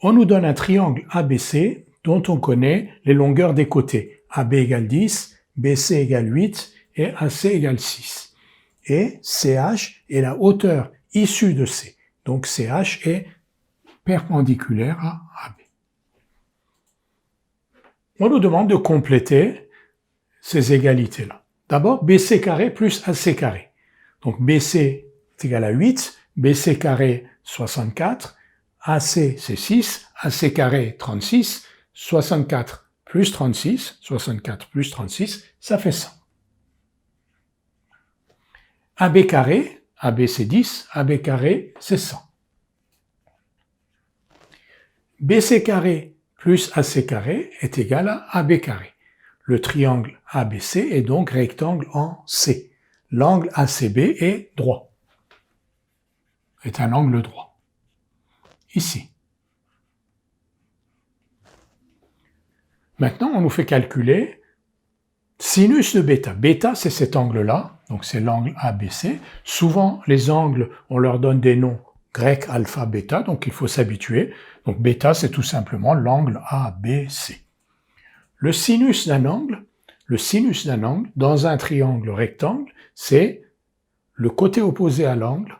On nous donne un triangle ABC dont on connaît les longueurs des côtés. AB égale 10, BC égale 8 et AC égale 6. Et CH est la hauteur issue de C. Donc CH est perpendiculaire à AB. On nous demande de compléter ces égalités-là. D'abord, BC carré plus AC carré. Donc BC est égal à 8, BC carré 64, AC c'est 6, AC carré 36, 64 plus 36, 64 plus 36, ça fait 100. AB carré, AB c'est 10, AB carré c'est 100. BC carré plus AC carré est égal à AB carré. Le triangle ABC est donc rectangle en C. L'angle ACB est droit, est un angle droit. Ici. Maintenant, on nous fait calculer sinus de bêta. Bêta, c'est cet angle-là, donc c'est l'angle ABC. Souvent, les angles, on leur donne des noms grecs, alpha, bêta, donc il faut s'habituer. Donc bêta, c'est tout simplement l'angle ABC. Le sinus d'un angle dans un triangle rectangle, c'est le côté opposé à l'angle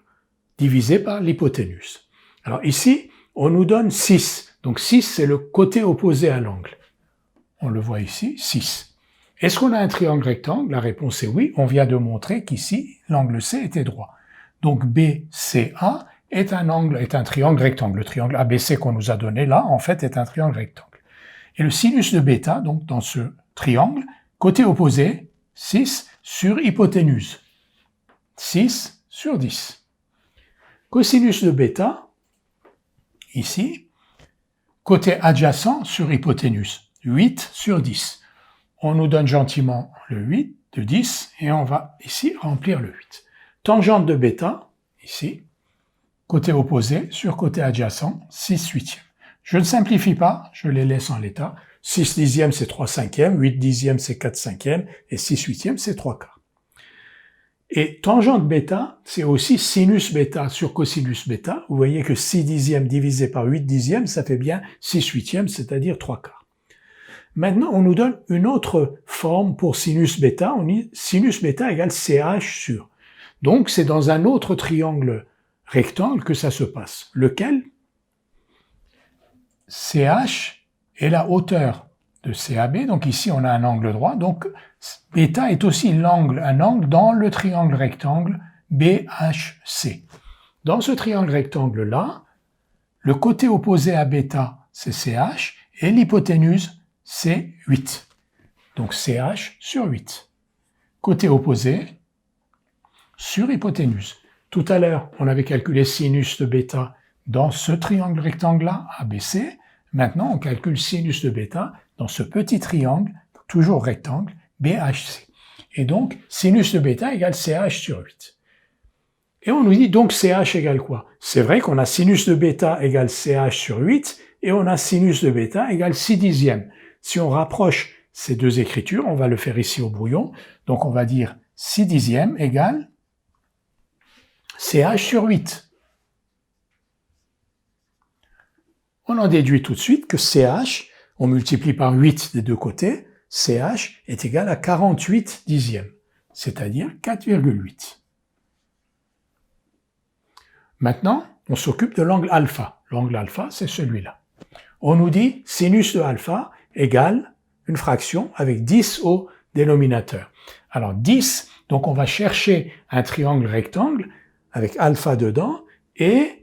divisé par l'hypoténuse. Alors ici, on nous donne 6. Donc 6, c'est le côté opposé à l'angle. On le voit ici, 6. Est-ce qu'on a un triangle rectangle? La réponse est oui. On vient de montrer qu'ici, l'angle C était droit. Donc BCA est un triangle rectangle. Le triangle ABC qu'on nous a donné là, en fait, est un triangle rectangle. Et le sinus de bêta, donc dans ce triangle, côté opposé, 6 sur hypoténuse. 6 sur 10. Cosinus de bêta, ici, côté adjacent sur hypoténuse, 8 sur 10. On nous donne gentiment le 8 de 10 et on va ici remplir le 8. Tangente de bêta, ici, côté opposé sur côté adjacent, 6 huitièmes. Je ne simplifie pas, je les laisse en l'état. 6 dixièmes, c'est 3 cinquièmes, 8 dixièmes, c'est 4 cinquièmes, et 6 huitièmes, c'est 3 quarts. Et tangente bêta, c'est aussi sinus bêta sur cosinus bêta. Vous voyez que 6 dixièmes divisé par 8 dixièmes, ça fait bien 6 huitièmes, c'est-à-dire 3 quarts. Maintenant, on nous donne une autre forme pour sinus bêta. On dit sinus bêta égale CH sur. Donc, c'est dans un autre triangle rectangle que ça se passe. Lequel? CH est la hauteur de CAB, donc ici on a un angle droit, donc bêta est aussi un angle dans le triangle rectangle BHC. Dans ce triangle rectangle-là, le côté opposé à bêta, c'est CH, et l'hypoténuse, c'est 8. Donc CH sur 8. Côté opposé sur hypoténuse. Tout à l'heure, on avait calculé sinus de bêta dans ce triangle rectangle-là, ABC. Maintenant, on calcule sinus de bêta dans ce petit triangle, toujours rectangle, BHC. Et donc, sinus de bêta égale CH sur 8. Et on nous dit donc CH égale quoi? C'est vrai qu'on a sinus de bêta égale CH sur 8 et on a sinus de bêta égale 6 dixièmes. Si on rapproche ces deux écritures, on va le faire ici au brouillon, donc on va dire 6 dixièmes égale CH sur 8. On en déduit tout de suite que CH, on multiplie par 8 des deux côtés, CH est égal à 48 dixièmes, c'est-à-dire 4,8. Maintenant, on s'occupe de l'angle alpha. L'angle alpha, c'est celui-là. On nous dit sinus de alpha égale une fraction avec 10 au dénominateur. Alors 10, donc on va chercher un triangle rectangle avec alpha dedans et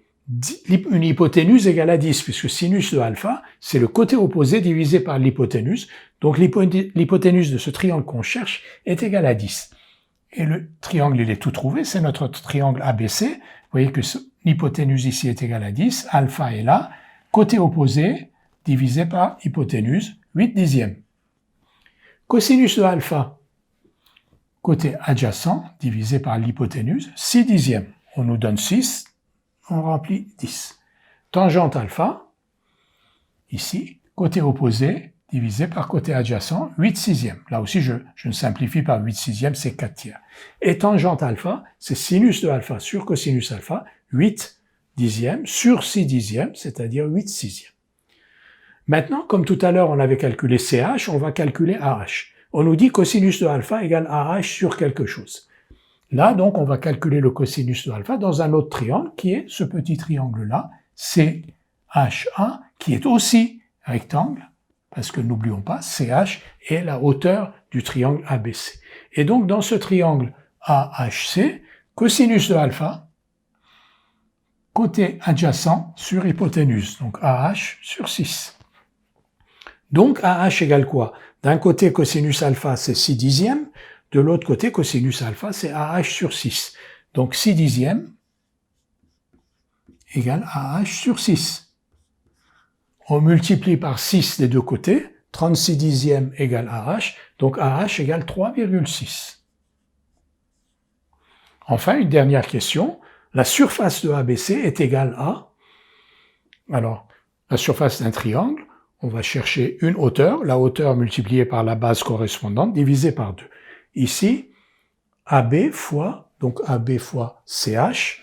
une hypoténuse égale à 10, puisque sinus de alpha, c'est le côté opposé divisé par l'hypoténuse. Donc l'hypoténuse de ce triangle qu'on cherche est égale à 10. Et le triangle, il est tout trouvé, c'est notre triangle ABC. Vous voyez que l'hypoténuse ici est égale à 10, alpha est là, côté opposé divisé par hypoténuse, 8 dixièmes. Cosinus de alpha, côté adjacent divisé par l'hypoténuse, 6 dixièmes. On nous donne 6, on remplit 10. Tangente alpha, ici, côté opposé, divisé par côté adjacent, 8 sixièmes. Là aussi, je ne simplifie pas, 8 sixièmes, c'est 4 tiers. Et tangente alpha, c'est sinus de alpha sur cosinus alpha, 8 dixièmes sur 6 dixièmes, c'est-à-dire 8 sixièmes. Maintenant, comme tout à l'heure, on avait calculé CH, on va calculer AH. On nous dit cosinus de alpha égale AH sur quelque chose. Là, donc, on va calculer le cosinus de alpha dans un autre triangle, qui est ce petit triangle-là, CHA, qui est aussi rectangle, parce que n'oublions pas, CH est la hauteur du triangle ABC. Et donc, dans ce triangle AHC, cosinus de alpha, côté adjacent sur hypoténuse, donc AH sur 6. Donc, AH égale quoi? D'un côté, cosinus alpha, c'est 6 dixièmes, de l'autre côté, cosinus alpha, c'est AH sur 6. Donc, 6 dixièmes égale AH sur 6. On multiplie par 6 des deux côtés, 36 dixièmes égale AH, donc AH égale 3,6. Enfin, une dernière question. La surface de ABC est égale à... Alors, la surface d'un triangle, on va chercher une hauteur, la hauteur multipliée par la base correspondante, divisée par 2. Ici, AB fois, donc AB fois CH,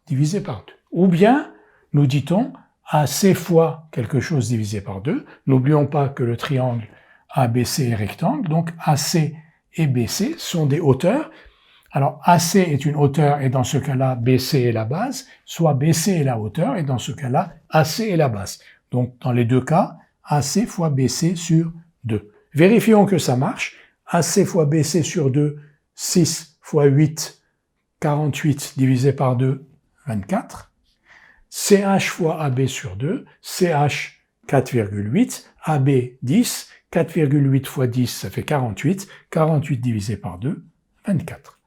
divisé par 2. Ou bien, nous dit-on, AC fois quelque chose divisé par 2. N'oublions pas que le triangle ABC est rectangle, donc AC et BC sont des hauteurs. Alors, AC est une hauteur et dans ce cas-là, BC est la base, soit BC est la hauteur et dans ce cas-là, AC est la base. Donc, dans les deux cas, AC fois BC sur 2. Vérifions que ça marche. AC fois BC sur 2, 6 fois 8, 48 divisé par 2, 24. CH fois AB sur 2, CH 4,8, AB 10, 4,8 fois 10, ça fait 48, 48 divisé par 2, 24.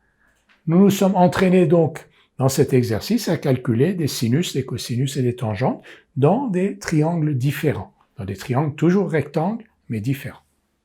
Nous nous sommes entraînés donc dans cet exercice à calculer des sinus, des cosinus et des tangentes dans des triangles différents, dans des triangles toujours rectangles mais différents.